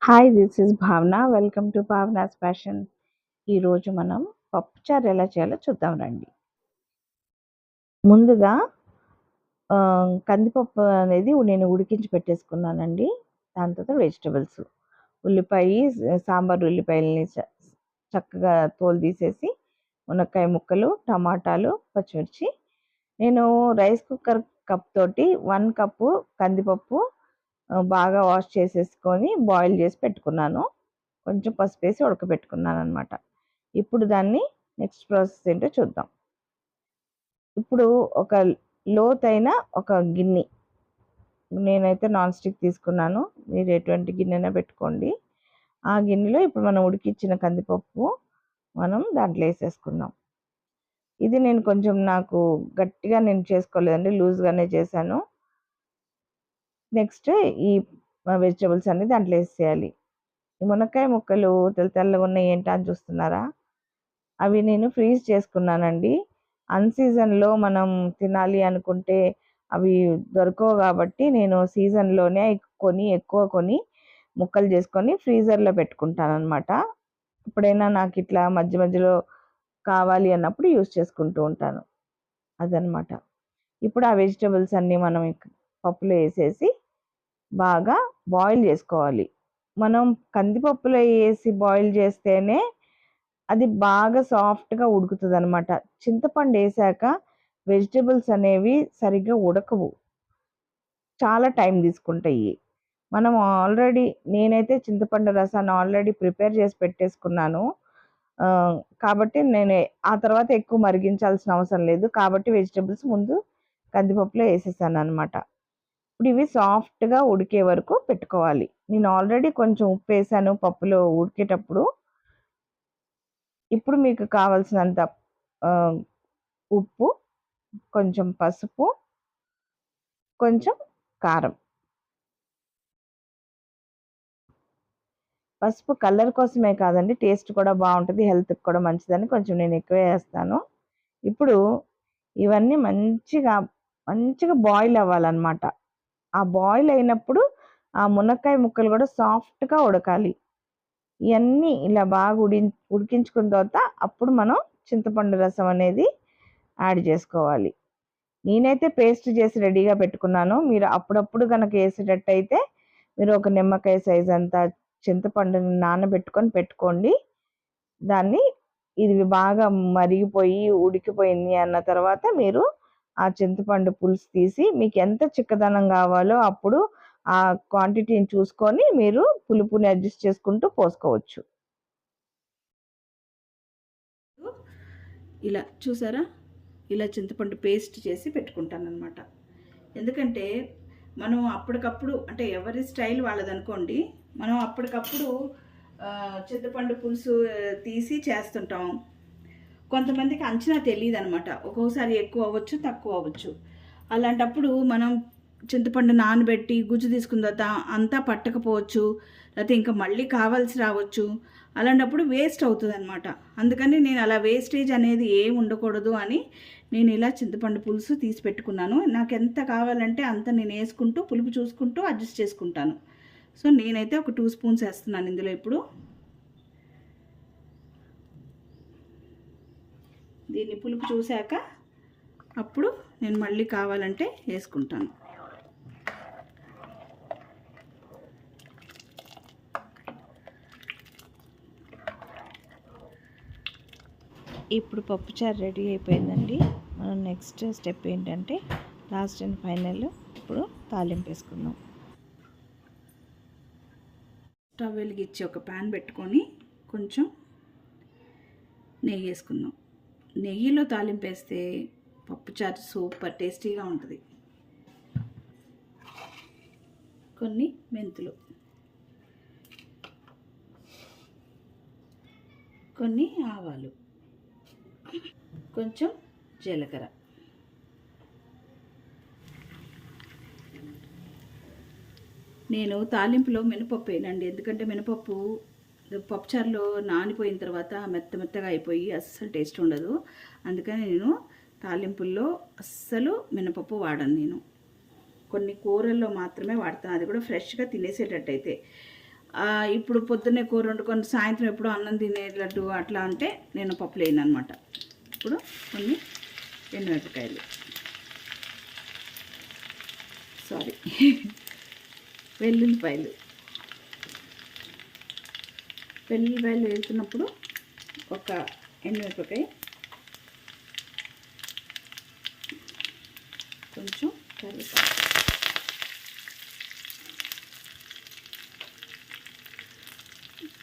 Hi, this is భావన. Welcome to Bhavana's fashion. ఈరోజు మనం పప్పుచారు ఎలా చేయాలో చూద్దాం రండి. ముందుగా కందిపప్పు అనేది నేను ఉడికించి పెట్టేసుకున్నానండి. దాని తర్వాత వెజిటబుల్స్, ఉల్లిపాయ, సాంబార్ ఉల్లిపాయలని చక్కగా తోలు తీసేసి, మునక్కాయ ముక్కలు, టమాటాలు, పచ్చిమిర్చి. నేను రైస్ కుక్కర్ కప్ తోటి 1 కప్పు కందిపప్పు బాగా వాష్ చేసేసుకొని బాయిల్ చేసి పెట్టుకున్నాను. కొంచెం పసుపేసి ఉడకబెట్టుకున్నాననమాట. ఇప్పుడు దాన్ని నెక్స్ట్ ప్రాసెస్ ఏంటో చూద్దాం. ఇప్పుడు ఒక లోతైన ఒక గిన్నె, నేనైతే నాన్ స్టిక్ తీసుకున్నాను. మీరు ఎటువంటి గిన్నెైనా పెట్టుకోండి. ఆ గిన్నెలో ఇప్పుడు మనం ఉడికించిన కందిపప్పు మనం దాంట్లో వేసేసుకుందాం. ఇది నేను కొంచెం నాకు గట్టిగా నేను చేసుకోలేదండి, లూజ్గానే చేశాను. నెక్స్ట్ ఈ వెజిటబుల్స్ అన్ని దాంట్లో వేసేయాలి. ఈ మునక్కాయ ముక్కలు తెల్ల తెల్లగా ఉన్నాయి ఏంటా అని చూస్తున్నారా? అవి నేను ఫ్రీజ్ చేసుకున్నానండి. అన్‌సీజన్‌లో మనం తినాలి అనుకుంటే అవి దొరకవు కాబట్టి నేను సీజన్‌లోనే ఎక్కువ కొని ముక్కలు చేసుకొని ఫ్రీజర్‌లో పెట్టుకుంటాననమాట. ఎప్పుడైనా నాకు ఇట్లా మధ్య మధ్యలో కావాలి అన్నప్పుడు యూజ్ చేసుకుంటూ ఉంటాను. అదనమాట. ఇప్పుడు ఆ వెజిటబుల్స్ అన్నీ మనం పప్పులో వేసేసి బాగా బాయిల్ చేసుకోవాలి. మనం కందిపప్పులో వేసి బాయిల్ చేస్తేనే అది బాగా సాఫ్ట్‌గా ఉడుకుతదనమాట. చింతపండు ఏసాక వెజిటబుల్స్ అనేవి సరిగ్గా ఉడకవు. చాలా టైం తీసుకుంటాయి. మనం ఆల్రెడీ నేనైతే చింతపండు రసాన్ని ఆల్రెడీ ప్రిపేర్ చేసి పెట్టేసుకున్నాను. కాబట్టి నేను ఆ తర్వాత ఎక్కువ మరిగించాల్సిన అవసరం లేదు. కాబట్టి వెజిటబుల్స్ ముందు కందిపప్పులో ఏసేసాననమాట. ఇప్పుడు ఇవి సాఫ్ట్‌గా ఉడికే వరకు పెట్టుకోవాలి. నేను ఆల్రెడీ కొంచెం ఉప్పేసాను పప్పులో ఉడికేటప్పుడు. ఇప్పుడు మీకు కావాల్సినంత ఆహ్, ఉప్పు, కొంచెం పసుపు, కొంచెం కారం. పసుపు కలర్ కోసమే కాదండి, టేస్ట్ కూడా బావుంటది. హెల్త్‌కి కూడా మంచిదని కొంచెం నేను ఎక్కువే ఏస్తాను. ఇప్పుడు ఇవన్నీ మంచిగా బాయిల్ అవ్వాలనమాట. ఆ బాయిల్ అయినప్పుడు ఆ మునక్కాయ ముక్కలు కూడా సాఫ్ట్‌గా ఉడకాలి. ఇయన్నీ ఇలా బాగా ఉడికించుకున్న తర్వాత అప్పుడు మనం చింతపండు రసం అనేది యాడ్ చేసుకోవాలి. నేనైతే పేస్ట్ చేసి రెడీగా పెట్టుకున్నాను. మీరు అప్పుడప్పుడు గనక ఏసేటట్టయితే మీరు ఒక నిమ్మకాయ సైజ్ అంత చింతపండుని నానబెట్టుకొని పెట్టుకోండి. దాన్ని ఇది బాగా మరిగిపోయి ఉడికిపోయింది అన్న తర్వాత మీరు ఆ చింతపండు పులుసు తీసి మీకు ఎంత చిక్కదనం కావాలో అప్పుడు ఆ క్వాంటిటీని చూసుకొని మీరు పులుపుని అడ్జస్ట్ చేసుకుంటూ పోసుకోవచ్చు. ఇలా చూసారా? ఇలా చింతపండు పేస్ట్ చేసి పెట్టుకుంటాననమాట. ఎందుకంటే మనం అప్పటికప్పుడు అంటే ఎవరి స్టైల్ వాళ్ళదనుకోండి. మనం అప్పటికప్పుడు చింతపండు పులుసు తీసి చేస్తుంటాం. కొంతమందికి అంచనా తెలియదనమాట. ఒక్కోసారి ఎక్కువ అవ్వచ్చు, తక్కువ అవ్వచ్చు. అలాంటప్పుడు మనం చింతపండు నానబెట్టి గుజ్జు తీసుకున్న తర్వాత అంతా పట్టకపోవచ్చు, లేకపోతే ఇంకా మళ్ళీ కావాల్సి రావచ్చు. అలాంటప్పుడు వేస్ట్ అవుతుంది అనమాట. అందుకని నేను అలా వేస్టేజ్ అనేది ఏం ఉండకూడదు అని నేను ఇలా చింతపండు పులుసు తీసి పెట్టుకున్నాను. నాకు ఎంత కావాలంటే అంత నేను వేసుకుంటూ పులుపు చూసుకుంటూ అడ్జస్ట్ చేసుకుంటాను. సో నేనైతే ఒక 2 స్పూన్స్ వేస్తున్నాను ఇందులో ఇప్పుడు. దీన్ని పులుపు చూశాక అప్పుడు నేను మళ్ళీ కావాలంటే వేసుకుంటాను. ఇప్పుడు పప్పుచారు రెడీ అయిపోయిందండి. మనం నెక్స్ట్ స్టెప్ ఏంటంటే లాస్ట్ అండ్ ఫైనల్ ఇప్పుడు తాలింపు వేసుకుందాం. స్టవ్ వెలిగించి ఒక ప్యాన్ పెట్టుకొని కొంచెం నెయ్యి వేసుకుందాం. నెయ్యిలో తాలింపు వేస్తే పప్పుచారు సూపర్ టేస్టీగా ఉంటుంది. కొన్ని మెంతులు, కొన్ని ఆవాలు, కొంచెం జీలకర్ర, నేను తాలింపులో మినపప్పు వేయనండి. ఎందుకంటే మినపప్పు పప్పుచారులో నానిపోయిన తర్వాత మెత్తగా అయిపోయి అస్సలు టేస్ట్ ఉండదు. అందుకని నేను తాలింపుల్లో అస్సలు మినపప్పు వాడను. నేను కొన్ని కూరల్లో మాత్రమే వాడతాను, అది కూడా ఫ్రెష్గా తినేసేటట్టయితే. ఇప్పుడు పొద్దున్నే కూర వండుకొని సాయంత్రం ఎప్పుడో అన్నం తినేటట్టు అట్లా అంటే నేను పప్పులు వేయను అనమాట. ఇప్పుడు కొన్ని ఎండుమిరపకాయలు, సారీ వెల్లుల్లిపాయలు వేస్తున్నప్పుడు ఒక ఎండుమిరపకాయ, కొంచెం కరివేపాకు,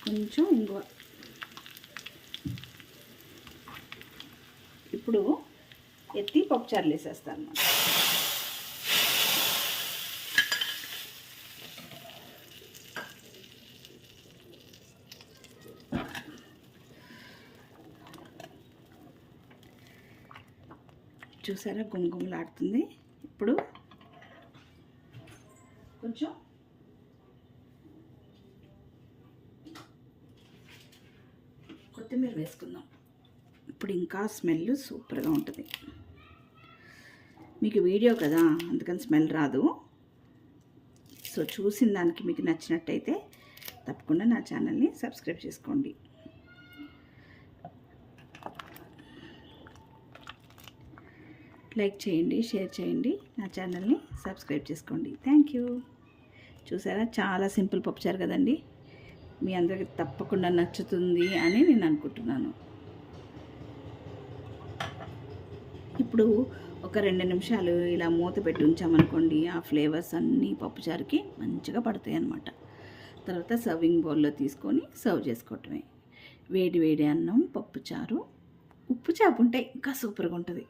కొంచెం ఇంగువ. ఇప్పుడు ఎత్తి పప్పుచారులు వేసేస్తాను అన్నమాట. చూసారా గుమగుమలాడుతుంది. ఇప్పుడు కొంచెం కొత్తిమీర వేసుకుందాం. ఇప్పుడు ఇంకా స్మెల్ సూపర్గా ఉంటుంది. మీకు వీడియో కదా అందుకని స్మెల్ రాదు. సో చూసిన దానికి మీకు నచ్చినట్టయితే తప్పకుండా నా ఛానల్ని సబ్స్క్రైబ్ చేసుకోండి. లైక్ చేయండి, షేర్ చేయండి, నా ఛానల్ని సబ్స్క్రైబ్ చేసుకోండి. Thank you. చూసారా చాలా సింపుల్ పప్పుచారు కదండి. మీ అందరికి తప్పకుండా నచ్చుతుంది అని నేను అనుకుంటున్నాను. ఇప్పుడు ఒక 2 నిమిషాలు ఇలా మూత పెట్టి ఉంచామనుకోండి, ఆ ఫ్లేవర్స్ అన్నీ పప్పుచారుకి మంచిగా పడతాయి అన్నమాట. తర్వాత సర్వింగ్ బౌల్లో తీసుకొని సర్వ్ చేసుకోవటమే. వేడి వేడి అన్నం, పప్పుచారు, ఉప్పు చేప ఉంటే ఇంకా సూపర్గా ఉంటుంది.